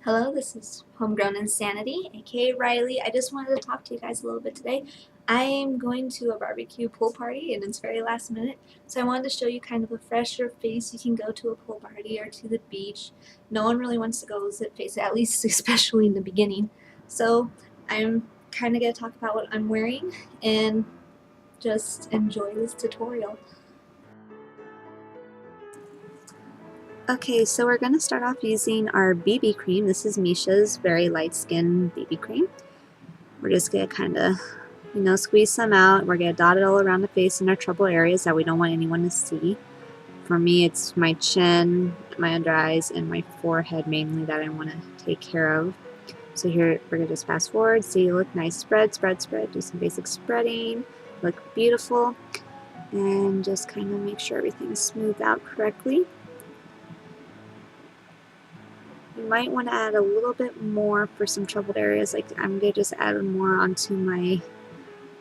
Hello, this is Homegrown Insanity, aka Riley. I just wanted to talk to you guys a little bit today. I am going to a barbecue pool party and it's very last minute, so I wanted to show you kind of a fresher face. You can go to a pool party or to the beach. No one really wants to go zip face, at least especially in the beginning. So I'm kind of going to talk about what I'm wearing and just enjoy this tutorial. Okay, so we're going to start off using our BB cream. This is Missha's very light skin BB cream. We're just going to kind of, squeeze some out. We're going to dot it all around the face in our trouble areas that we don't want anyone to see. For me, it's my chin, my under eyes, and my forehead mainly that I want to take care of. So here, we're going to just fast forward. See, you look nice. Spread, spread, spread. Do some basic spreading. Look beautiful. And just kind of make sure everything's smoothed out correctly. You might want to add a little bit more for some troubled areas. Like I'm going to just add more onto my,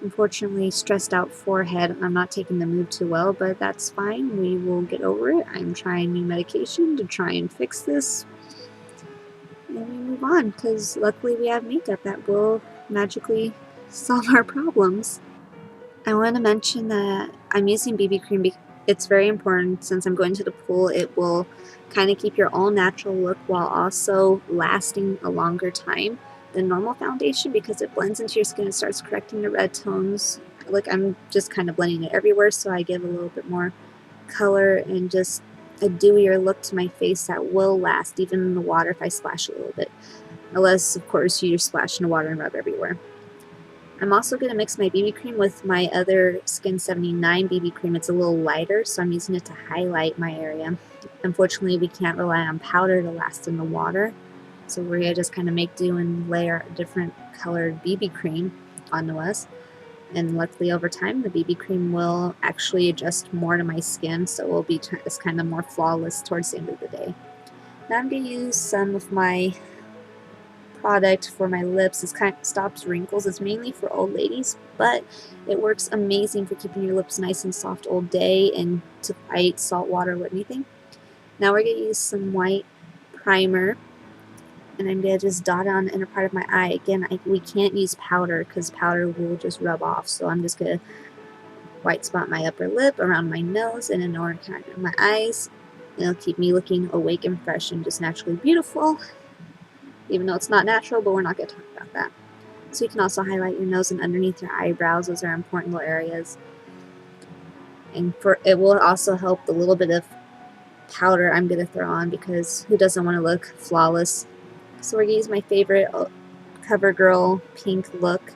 unfortunately, stressed out forehead. I'm not taking the mood too well, but that's fine. We will get over it. I'm trying new medication to try and fix this. And we move on, because luckily we have makeup that will magically solve our problems. I want to mention that I'm using BB cream because it's very important. Since I'm going to the pool, it will kind of keep your all natural look while also lasting a longer time than normal foundation, because it blends into your skin and starts correcting the red tones. Like I'm just kind of blending it everywhere, so I give a little bit more color and just a dewier look to my face that will last even in the water if I splash a little bit. Unless, of course, you just splash in the water and rub everywhere. I'm also going to mix my BB cream with my other Skin79 BB cream. It's a little lighter, so I'm using it to highlight my area. Unfortunately, we can't rely on powder to last in the water, so we're going to just kind of make do and layer different colored BB cream onto us. And luckily, over time, the BB cream will actually adjust more to my skin, so it will be just kind of more flawless towards the end of the day. Now I'm going to use some of my product for my lips. This kind of stops wrinkles. It's mainly for old ladies, but it works amazing for keeping your lips nice and soft all day and to fight salt water or anything. Now we're going to use some white primer, and I'm going to just dot on the inner part of my eye. Again, we can't use powder because powder will just rub off, so I'm just going to white spot my upper lip, around my nose, and in the corner of my eyes. It'll keep me looking awake and fresh and just naturally beautiful. Even though it's not natural, but we're not going to talk about that. So you can also highlight your nose and underneath your eyebrows. Those are important little areas. And it will also help the little bit of powder I'm going to throw on, because who doesn't want to look flawless? So we're going to use my favorite CoverGirl pink look.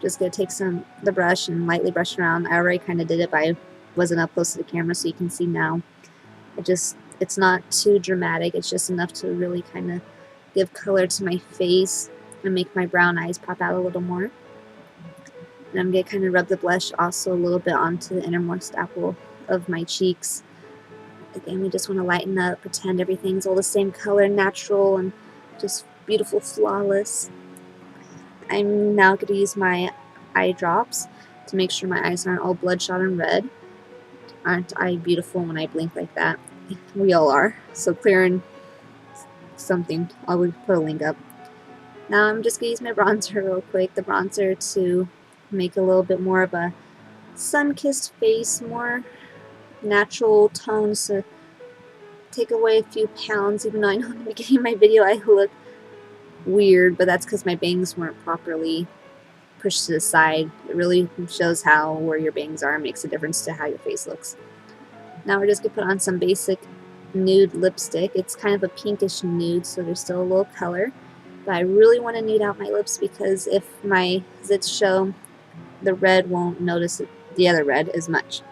Just going to take the brush and lightly brush around. I already kind of did it, but I wasn't up close to the camera, so you can see now. It's not too dramatic. It's just enough to really kind of give color to my face and make my brown eyes pop out a little more. And I'm going to kind of rub the blush also a little bit onto the innermost apple of my cheeks. Again, we just want to lighten up, pretend everything's all the same color, natural, and just beautiful, flawless. I'm now going to use my eye drops to make sure my eyes aren't all bloodshot and red. Aren't I beautiful when I blink like that? We all are. So clear and something. I will put a link up. Now I'm just going to use my bronzer real quick. The bronzer to make a little bit more of a sun-kissed face, more natural tones to take away a few pounds, even though I know in the beginning of my video I look weird, but that's because my bangs weren't properly pushed to the side. It really shows where your bangs are and makes a difference to how your face looks. Now we're just going to put on some basic nude lipstick. It's kind of a pinkish nude, so there's still a little color. But I really want to nude out my lips, because if my zits show, the red won't notice the other red as much.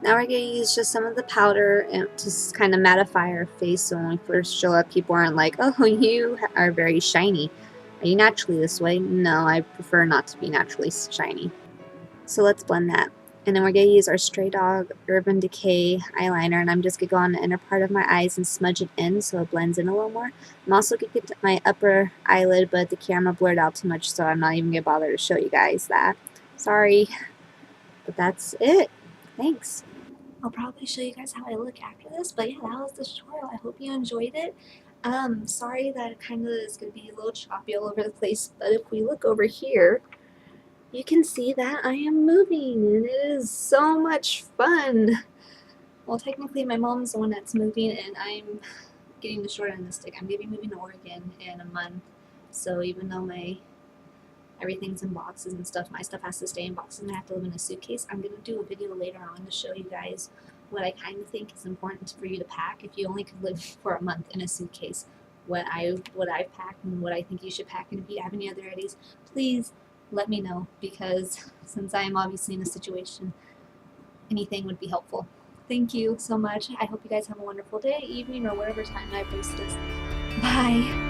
Now we're going to use just some of the powder to kind of mattify our face, so when we first show up, people aren't like, oh, you are very shiny. Are you naturally this way? No, I prefer not to be naturally shiny. So let's blend that. And then we're going to use our Stray Dog Urban Decay eyeliner, and I'm just going to go on the inner part of my eyes and smudge it in so it blends in a little more. I'm also going to get my upper eyelid, but the camera blurred out too much, so I'm not even going to bother to show you guys that. Sorry. But that's it. Thanks. I'll probably show you guys how I look after this, but yeah, that was the tutorial. I hope you enjoyed it. Sorry that it kind of is going to be a little choppy all over the place, but if we look over here, you can see that I am moving, and it is so much fun. Well, technically my mom's the one that's moving, and I'm getting the short end of the stick. I'm going to be moving to Oregon in a month, so even though everything's in boxes and stuff, my stuff has to stay in boxes and I have to live in a suitcase. I'm going to do a video later on to show you guys what I kind of think is important for you to pack if you only could live for a month in a suitcase. What I've packed and what I think you should pack, and if you have any other ideas, please let me know, because since I am obviously in a situation, anything would be helpful. Thank you so much. I hope you guys have a wonderful day, evening, or whatever time I post this. Bye.